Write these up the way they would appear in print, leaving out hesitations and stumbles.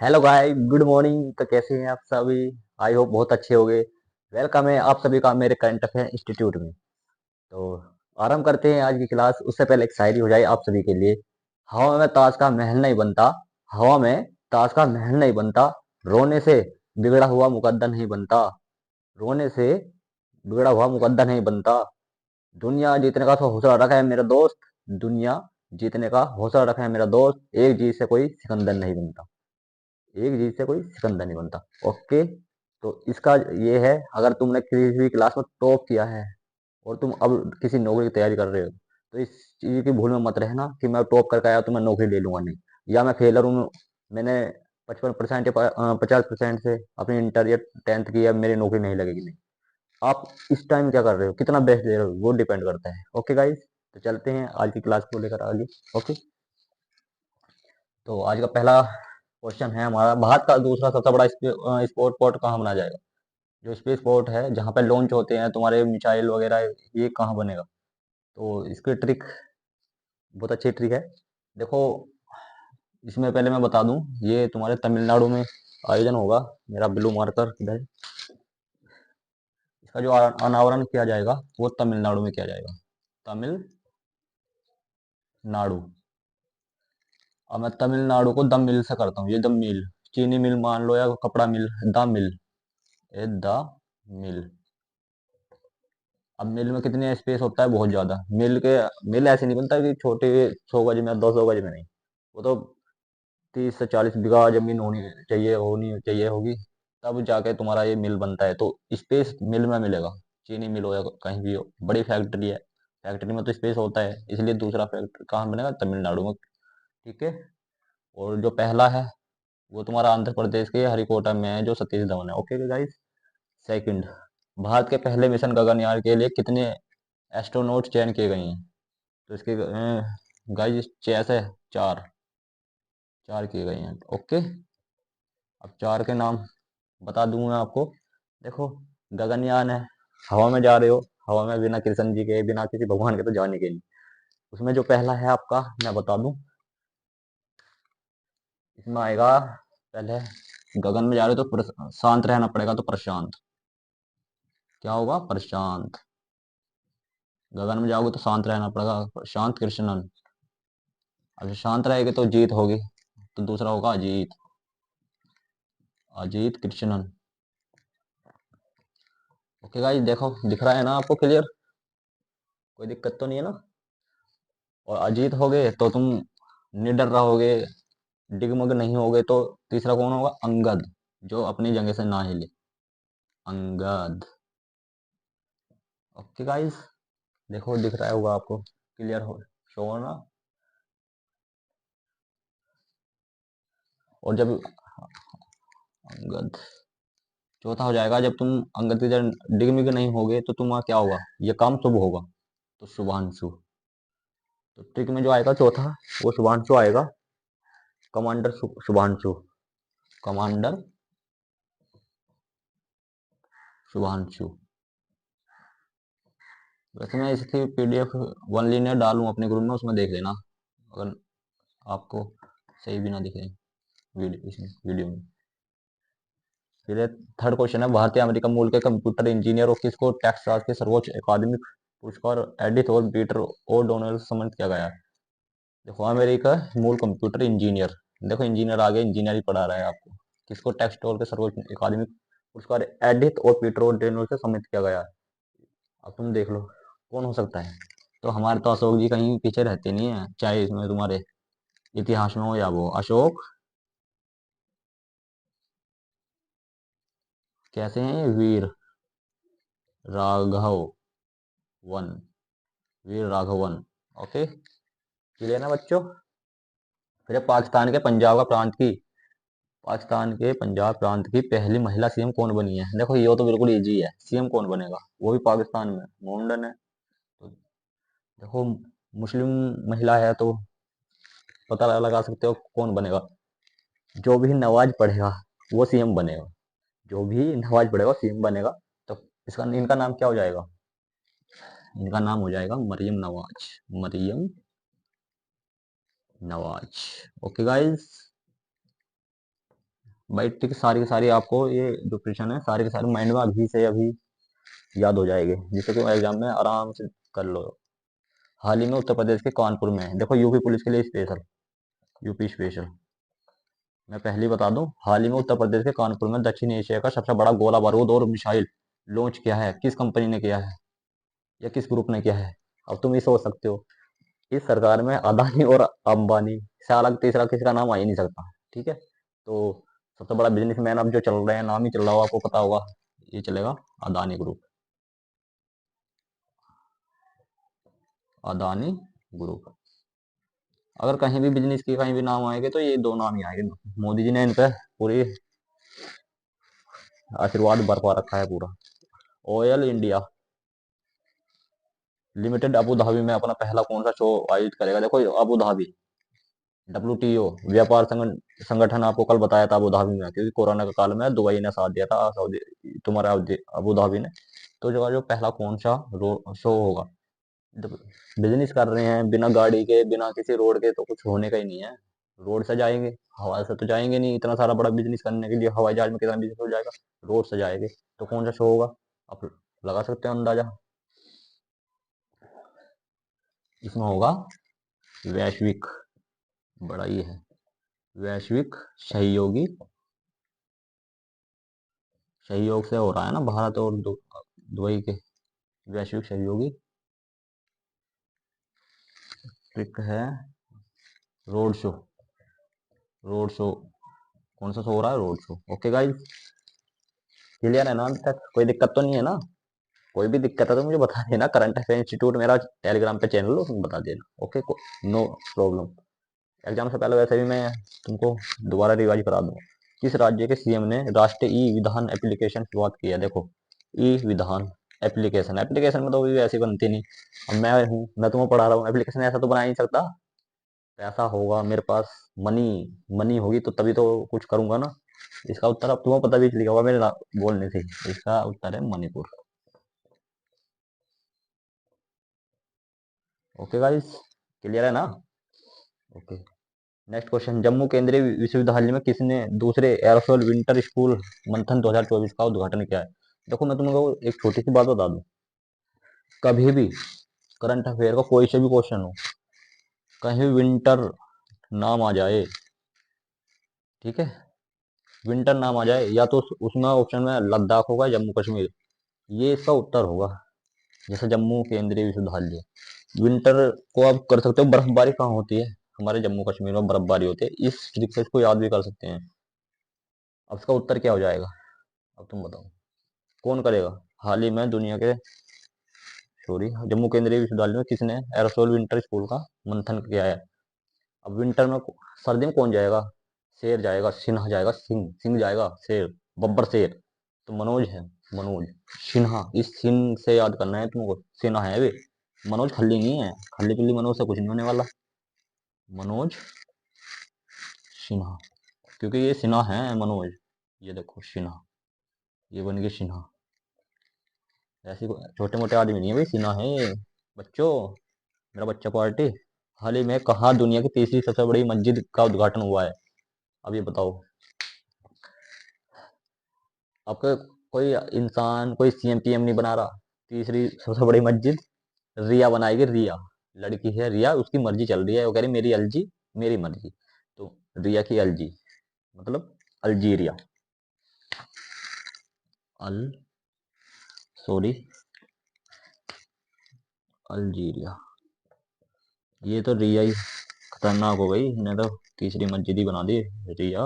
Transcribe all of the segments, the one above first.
Hello guys, good morning. तो कैसे हैं आप सभी? आई होप बहुत अच्छे होंगे। वेलकम है आप सभी का मेरे करंट अफेयर इंस्टीट्यूट में। तो आरंभ करते हैं आज की क्लास। उससे पहले एक शायरी हो जाए आप सभी के लिए। हवा में ताज का महल नहीं बनता, हवा में ताज का महल नहीं बनता, रोने से बिगड़ा हुआ मुकद्दर नहीं बनता, रोने से बिगड़ा हुआ मुकद्दर नहीं बनता। दुनिया जीतने का तो हौसला रखा है मेरा दोस्त, दुनिया जीतने का हौसला रखा है मेरा दोस्त, एक जीत से कोई सिकंदर नहीं बनता, एक जीत से कोई सिकंदर नहीं बनता। ओके। तो इसका ये है, अगर तुमने किसी भी क्लास में टॉप किया है और तुम अब किसी नौकरी की तैयारी कर रहे हो, तो इस चीज की भूल में मत रहना कि मैं टॉप करके आया तो मैं नौकरी ले लूंगा, नहीं। या मैं फेलर हूँ, मैंने 55% या 50% से अपनी इंटर या 10th की, अब मेरी नौकरी नहीं लगेगी, नहीं। आप इस टाइम क्या कर रहे हो, कितना बेस्ट दे रहे हो, वो डिपेंड करता है। ओके गाइज, तो चलते हैं आज की क्लास को लेकर आगे। ओके। तो आज का पहला क्वेश्चन है हमारा, भारत का दूसरा सबसे बड़ा स्पोर्ट पोर्ट कहाँ बना जाएगा? जो स्पेस पोर्ट है जहाँ पे लॉन्च होते हैं तुम्हारे मिसाइल वगैरह, ये कहाँ बनेगा? तो इसकी ट्रिक बहुत अच्छी ट्रिक है। देखो, इसमें पहले मैं बता दूं, ये तुम्हारे तमिलनाडु में आयोजन होगा। मेरा ब्लू मार्कर इधर है। इसका जो अनावरण किया जाएगा वो तमिलनाडु में किया जाएगा, तमिलनाडु। अब मैं तमिलनाडु को द मिल से करता हूँ, ये द मिल, चीनी मिल मान लो या कपड़ा मिल, the mill, A the mill. अब मिल में कितने स्पेस होता है? बहुत ज्यादा। मिल ऐसे नहीं बनता कि छोटे 100 गज में 200 गज में, नहीं। वो तो 30 से 40 बीघा जमीन होनी चाहिए होगी, तब जाके तुम्हारा ये मिल बनता है। तो स्पेस मिल में मिलेगा, चीनी मिल हो या कहीं भी हो, बड़ी फैक्ट्री है, फैक्ट्री में तो स्पेस होता है, इसलिए दूसरा फैक्ट्री कहाँ बनेगा? तमिलनाडु में। ठीक है। और जो पहला है वो तुम्हारा आंध्र प्रदेश के हरिकोटा में है, जो सतीश धवन है। Okay guys. सेकंड, भारत के पहले मिशन गगनयान के लिए कितने एस्ट्रोनॉट चयन किए गए हैं? तो इसके गाइस 6 से 4, 4 किए गए हैं। ओके। अब 4 के नाम बता दूं मैं आपको। देखो, गगनयान है, हवा में जा रहे हो, हवा में बिना कृष्ण जी के, बिना किसी भगवान के तो जाने के लिए। उसमें जो पहला है आपका, मैं बता दूं, इसमें आएगा पहले, गगन में जा रहे हो तो शांत रहना पड़ेगा, तो प्रशांत। क्या होगा? प्रशांत। गगन में जाओगे तो शांत रहना पड़ेगा, प्रशांत कृष्णन। अब शांत रहेगी तो जीत होगी, तो दूसरा होगा अजीत, अजीत कृष्णन। ओके गाइस, देखो दिख रहा है ना आपको क्लियर? कोई दिक्कत तो नहीं है ना? और अजीत होगे तो तुम निडर रहोगे, डिगमग नहीं होगे। तो तीसरा कौन होगा? अंगद, जो अपनी जगह से ना हिले, अंगद। ओके गाइस, देखो दिख रहा होगा आपको, क्लियर हो, शो हो ना? और जब अंगद चौथा हो जाएगा, जब तुम अंगद की जगह डिगमिग नहीं होगे, तो तुम्हारा क्या होगा? ये काम शुभ होगा, तो शुभांशु। तो ट्रिक में जो आएगा चौथा, वो शुभांशु आएगा, कमांडर शुभांशु, कमांडर शुभांशु। वैसे मैं इसकी पीडीएफ वन लिनियर डालूं अपने ग्रुप में, उसमें देख लेना अगर आपको सही भी ना दिखे वीडियो में। फिर थर्ड क्वेश्चन है, भारतीय अमेरिकन मूल के कंप्यूटर इंजीनियर और किसको टेक्सास के सर्वोच्च अकादमिक पुरस्कार एडिथ और पीटर और डोनाल्ड सम्मानित किया गया है? देखो, अमेरिका मूल कंप्यूटर इंजीनियर, देखो इंजीनियर आगे इंजीनियर ही पढ़ा रहा है आपको। किसको टेक्सटोल के सर्वोच्च अकादमिक पुरस्कार एडिथ और पीटर और डोनाल्ड से सम्मानित किया गया है? अब तुम देख लो कौन हो सकता है। तो हमारे तो अशोक जी कहीं पीछे रहते नहीं है, चाहे इसमें तुम्हारे इतिहास में हो या वो अशोक, कैसे हैं ये? वीर राघव वन, वीर राघवन। ओके, क्लियर ना बच्चों? फिर पाकिस्तान के पंजाब प्रांत की पहली महिला सीएम कौन बनी है? देखो ये तो बिल्कुल इजी है, सीएम कौन बनेगा, वो भी पाकिस्तान में मोमडन है। तो देखो, मुस्लिम महिला है तो पता लगा सकते हो कौन बनेगा। जो भी नवाज पढ़ेगा वो सीएम बनेगा, जो भी नवाज पढ़ेगा सीएम बनेगा। तो इसका इनका नाम क्या हो जाएगा? इनका नाम हो जाएगा मरियम नवाज, मरियम नवाज। ओके गाइस, भाई ठीक, सारी की सारी आपको ये जो क्वेश्चन है सारे के सारे माइंड में अभी से अभी याद हो जाएंगे, जिससे कि एग्जाम में आराम से कर लो। हाल ही में उत्तर प्रदेश के कानपुर में, देखो यूपी पुलिस के लिए स्पेशल, यूपी स्पेशल, मैं पहले ही बता दूं, हाल ही में उत्तर प्रदेश के कानपुर में दक्षिण एशिया का सबसे बड़ा गोला बारूद और मिसाइल लॉन्च किया है, किस कंपनी ने किया है या किस ग्रुप ने किया है? अब तुम ये सोच सकते हो, इस सरकार में अदानी और अंबानी से अलग तीसरा किसी का नाम आ ही नहीं सकता, ठीक है? तो सबसे बड़ा बिजनेसमैन अब जो चल रहे हैं, नाम ही चल रहा होगा, आपको पता होगा, ये चलेगा अदानी ग्रुप, अदानी ग्रुप। अगर कहीं भी बिजनेस के कहीं भी नाम आएंगे तो ये दो नाम ही आएंगे। मोदी जी ने इन पे पूरी आशीर्वाद बरपा रखा है पूरा। Oil India limited Abu Dhabi में अपना पहला कौन सा शो आयोजित करेगा? देखो अबू धाबी, WTO व्यापार संगठन, आपको कल बताया था अबू धाबी में, क्योंकि कोरोना के काल में दुबई ने साथ दिया था, सऊदी तुम्हारा अबू धाबी ने। तो जो पहला कौन सा शो होगा? जब बिजनेस कर रहे हैं बिना गाड़ी के बिना किसी रोड के, तो कुछ होने का ही नहीं है। रोड से जाएंगे, हवा से तो जाएंगे नहीं, इतना सारा बड़ा बिजनेस करने के लिए हवाई जहाज में कितना बिजनेस हो जाएगा, रोड से जाएंगे। तो कौन सा शो होगा? आप लगा सकते हो अंदाजा? इसमें होगा वैश्विक, बड़ा ही है, वैश्विक सहयोगी, सहयोग से हो रहा है ना भारत और दुबई के, वैश्विक सहयोगी। ट्रिक है रोड शो, रोड शो, कौन सा शो हो रहा है? Road show. Okay guys, clear है ना अभी तक? कोई दिक्कत तो नहीं है ना? कोई भी दिक्कत है तो मुझे बता देना, करंट अफेयर इंस्टीट्यूट मेरा टेलीग्राम पे चैनल है, उसमें बता देना। Okay, no problem. एग्जाम से पहले वैसे भी मैं तुमको दोबारा रिवाइज करा दूंगा। किस राज्य के सीएम ने राष्ट्रीय ई विधान एप्लीकेशन शुरुआत की है? देखो, ई विधान एप्लीकेशन, एप्लीकेशन में तो भी ऐसी बनती नहीं। अब मैं हूँ, मैं तुम्हें पढ़ा रहा हूँ, एप्लीकेशन ऐसा तो बना ही नहीं सकता। पैसा होगा मेरे पास, मनी, मनी होगी तो तभी तो कुछ करूंगा ना। इसका उत्तर अब तुम्हें पता भी चल गया होगा मेरे बोलने से, इसका उत्तर है मणिपुर। ओके गाइस, क्लियर है ना? ओके, नेक्स्ट क्वेश्चन, जम्मू केंद्रीय विश्वविद्यालय में किसने दूसरे एयरोफिल विंटर स्कूल मंथन 2024 का उद्घाटन किया है? देखो मैं तुमको एक छोटी सी बात बता दूं, कभी भी करंट अफेयर का कोई से भी क्वेश्चन हो, कहीं विंटर नाम आ जाए, ठीक है, विंटर नाम आ जाए, या तो उसमें ऑप्शन में लद्दाख होगा, जम्मू कश्मीर, ये इसका उत्तर होगा। जैसे जम्मू केंद्रीय विश्वविद्यालय, विंटर को आप कर सकते हो, बर्फबारी कहाँ होती है? हमारे जम्मू कश्मीर में बर्फबारी होती है, इस ट्रिक से इसको याद भी कर सकते हैं। अब इसका उत्तर क्या हो जाएगा? अब तुम बताओ, कौन करेगा? हाल ही में दुनिया के, सॉरी, जम्मू केंद्रीय विश्वविद्यालय में किसने एरोसोल विंटर स्कूल का मंथन किया है? अब विंटर में, सर्दी में कौन जाएगा? शेर जाएगा, सिन्हा जाएगा, सिंह, सिंह जाएगा, शेर, बब्बर शेर, तो मनोज है, मनोज सिन्हा। इस सिंह से याद करना है तुमको, सिन्हा है वे, मनोज खल्ली नहीं है, खल्ली पिल्ली मनोज से कुछ नहीं होने वाला, मनोज सिन्हा, क्योंकि ये सिन्हा है मनोज, ये देखो सिन्हा, ये बन गई सिन्हा। ऐसी छोटे मोटे आदमी नहीं है भाई, सिन्हा है ये। बच्चों, मेरा बच्चा पार्टी, हाल ही में कहाँ दुनिया की तीसरी सबसे बड़ी मस्जिद का उद्घाटन हुआ है? अब ये बताओ, आपका कोई इंसान, कोई सीएम पीएम नहीं बना रहा, तीसरी सबसे बड़ी मस्जिद रिया बनाएगी, रिया, लड़की है रिया, उसकी मर्जी चल रही है, वो कह रही मेरी अलजी, मेरी मर्जी, तो रिया की अलजी मतलब अल्जीरिया, अल, सॉरी, अल्जीरिया। ये तो रिया ही खतरनाक हो गई, इन्हें तो तीसरी मस्जिद ही बना दी, रिया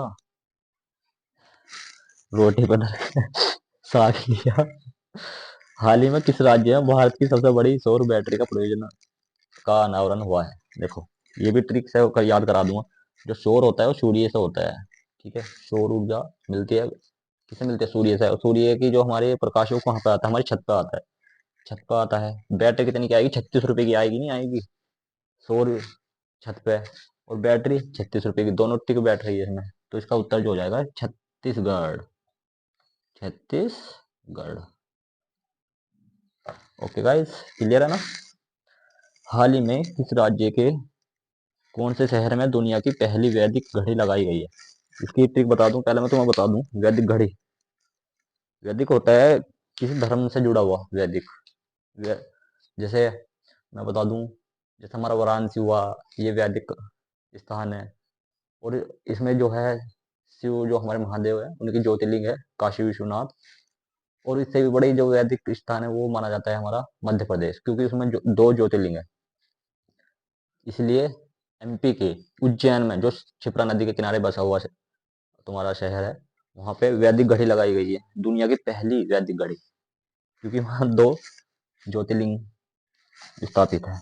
रोटी बना साग लिया। हाल ही में किस राज्य में भारत की सबसे बड़ी सौर बैटरी का परियोजना का अनावरण हुआ है? देखो, ये भी ट्रिक से होकर याद करा दूंगा। जो सौर होता है वो सूर्य से होता है, ठीक है, सौर ऊर्जा मिलती है, किससे मिलती है? सूर्य से। और सूर्य की जो हमारे प्रकाश है वो कहाँ पे आता है? हमारी छत पे आता है, छत पे आता है। बैटरी कितनी की आएगी? 36 रुपए की आएगी, नहीं आएगी? सौर छत पे, और बैटरी 36 रुपए की, दोनों टिक बैठ रही है इसमें। तो इसका उत्तर जो हो जाएगा Chhattisgarh, Chhattisgarh. Okay guys, clear है ना? हाल ही में किस राज्य के कौन से शहर में दुनिया की पहली वैदिक घड़ी लगाई गई है? इसकी ट्रिक बता दूं, पहले मैं तुम्हें बता दूं। वैदिक घड़ी, वैदिक होता है किसी धर्म से जुड़ा हुआ वैदिक। वै, जैसे मैं बता दूं, जैसे हमारा वाराणसी हुआ, ये वैदिक स्थान है। और इसमें जो है शिव, जो हमारे महादेव है, उनकी ज्योतिर्लिंग है काशी विश्वनाथ। और इससे भी बड़ी जो वैदिक स्थान है वो माना जाता है हमारा मध्य प्रदेश, क्योंकि उसमें दो ज्योतिर्लिंग है। इसलिए एमपी के उज्जैन में, जो क्षिप्रा नदी के किनारे बसा हुआ तुम्हारा शहर है, वहां पे वैदिक घड़ी लगाई गई है, दुनिया की पहली वैदिक घड़ी, क्योंकि वहां दो ज्योतिर्लिंग स्थापित है।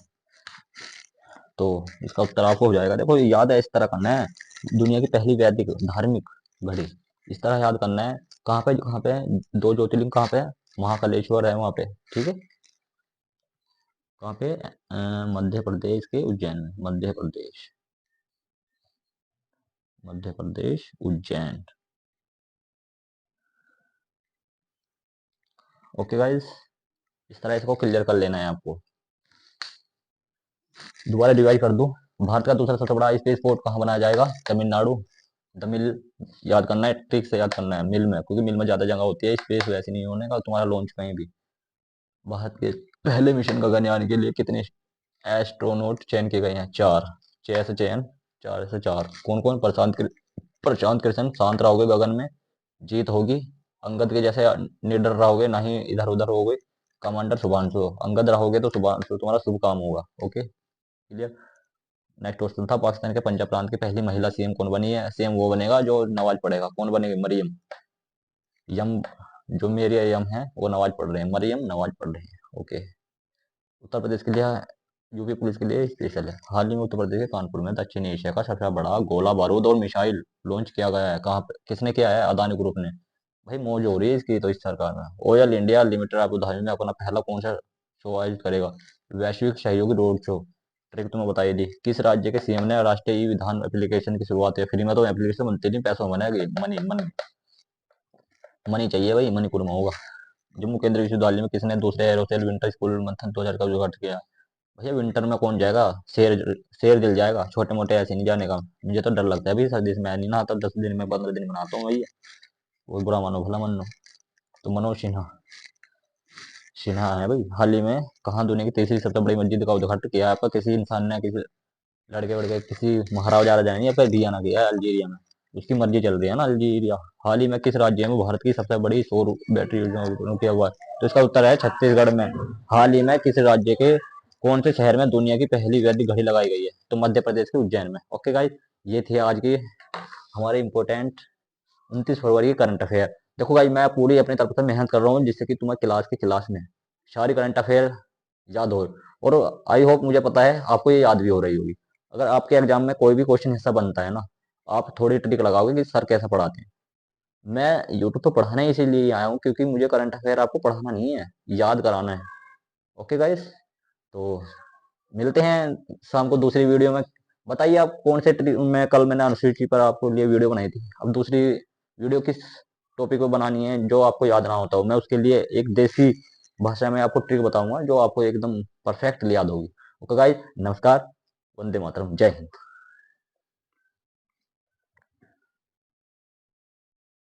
तो इसका उत्तर आपको हो जाएगा। देखो याद है, इस तरह करना है, दुनिया की पहली वैदिक धार्मिक घड़ी, इस तरह याद करना है। कहाँ पे दो ज्योतिर्लिंग, कहाँ पे महाकालेश्वर है वहां पे, ठीक है। कहाँ पे मध्य प्रदेश के उज्जैन में, मध्य प्रदेश, मध्य प्रदेश उज्जैन। ओके गाइस, इस तरह इसको क्लियर कर लेना है आपको। दोबारा रिवाइज कर दूं, भारत का दूसरा सबसे बड़ा स्पेस पोर्ट कहाँ बनाया जाएगा? तमिलनाडु। द मिल याद करना है, ट्रिक से याद करना है, मिल में, क्योंकि मिल में ज्यादा जगह होती है, स्पेस वैसे नहीं होने का तुम्हारा लॉन्च कहीं भी। भारत के पहले मिशन गगनयान के लिए कितने एस्ट्रोनॉट चयन किए गए हैं? 4। 6 से चयन, 4 से 4। कौन कौन? प्रशांत कृष्ण, शांत रहोगे गगन में, जीत होगी। अंगद के जैसे निडर रहोगे, ना ही इधर उधर होगे। कमांडर शुभांशु, अंगद रहोगे तो शुभांशु तुम्हारा शुभ काम होगा। Okay, clear. नेक्स्ट क्वेश्चन था, पाकिस्तान के पंजाब प्रांत की पहली महिला सीएम कौन बनी है? सीएम वो बनेगा जो नमाज पढ़ेगा। कौन बनेगी? मरियम। यम, जो मेरी यम है वो नमाज पढ़ रहे हैं, मरियम नमाज पढ़ रहे हैं। ओके। उत्तर प्रदेश के लिए, यूपी पुलिस के लिए स्पेशल है। हाल ही में उत्तर प्रदेश के कानपुर में दक्षिण एशिया का सबसे बड़ा गोला बारूद और मिसाइल लॉन्च किया गया है। कहाँ पे, किसने किया है? अदानी ग्रुप ने। भाई मौज हो रही है इसकी तो इस सरकार में। Oil India limited Abu Dhabi में अपना पहला कौन सा शो आयोजित करेगा? वैश्विक सहयोगी रोड शो। ट्रिक तुम्हें बताई दी। किस राज्य के सीएम ने राष्ट्रीय ई विधान एप्लीकेशन की शुरुआत है? फ्री में तो एप्लीकेशन बनती नहीं, पैसों में बनेगी। मनी मनी मनी चाहिए भाई, मणिपुर में होगा। जम्मू केंद्रीय विश्वविद्यालय में किसने दूसरे एरोसेल विंटर स्कूल मंथन 2000 का उद्घाटन किया? भैया विंटर में कौन जाएगा? शेर, शेर जल जाएगा, छोटे मोटे ऐसे नहीं जाने का। मुझे तो डर लगता है भाई सर्दी से, मैं नहीं नहाता 10 दिन में, 15 दिन बनाता हूँ भैया। वो बुरा मानो भला मानो। तो मनोज सिन्हा, सिन्हा है भाई। हाल ही में कहाँ दुनिया की तीसरी सबसे बड़ी मस्जिद का उद्घाटन किया है? आपका किसी इंसान ने, किसी लड़के वड़के, किसी महाराजा राजा ने, या फिर गियाना किया है अल्जीरिया में। उसकी मर्जी चल रही है ना, अल्जीरिया। हाल ही में किस राज्य में भारत की सबसे बड़ी सौर बैटरी योजना का किया हुआ है? तो इसका उत्तर है छत्तीसगढ़ में। हाल ही में किस राज्य के कौन से शहर में दुनिया की पहली वैदिक घड़ी लगाई गई है? तो मध्य प्रदेश के उज्जैन में। ओके गाइस, ये थी आज की हमारे इंपोर्टेंट 29 फरवरी की करंट अफेयर। देखो भाई, मैं पूरी अपनी तरफ से मेहनत कर रहा हूँ जिससे कि तुम्हें क्लास की क्लास में सारी करंट अफेयर याद हो। और आई होप, मुझे पता है आपको ये याद भी हो रही होगी। अगर आपके एग्जाम में कोई भी क्वेश्चन हिस्सा बनता है ना, आप थोड़ी ट्रिक लगाओगे कि सर कैसे पढ़ाते हैं। मैं यूट्यूब तो पढ़ाने इसीलिए आया हूँ, क्योंकि मुझे करंट अफेयर आपको पढ़ाना नहीं है, याद कराना है। ओके गाइस, तो मिलते हैं शाम को दूसरी वीडियो में। बताइए आप कौन से मैं कल मैंने अनुसूची पर आपको लिए वीडियो बनाई थी, अब दूसरी वीडियो किस टॉपिक पर बनानी है जो आपको याद ना होता हो। मैं उसके लिए एक देसी भाषा में आपको ट्रिक बताऊंगा जो आपको एकदम परफेक्ट याद होगी। ओके गाइस, नमस्कार, वंदे मातरम, जय हिंद।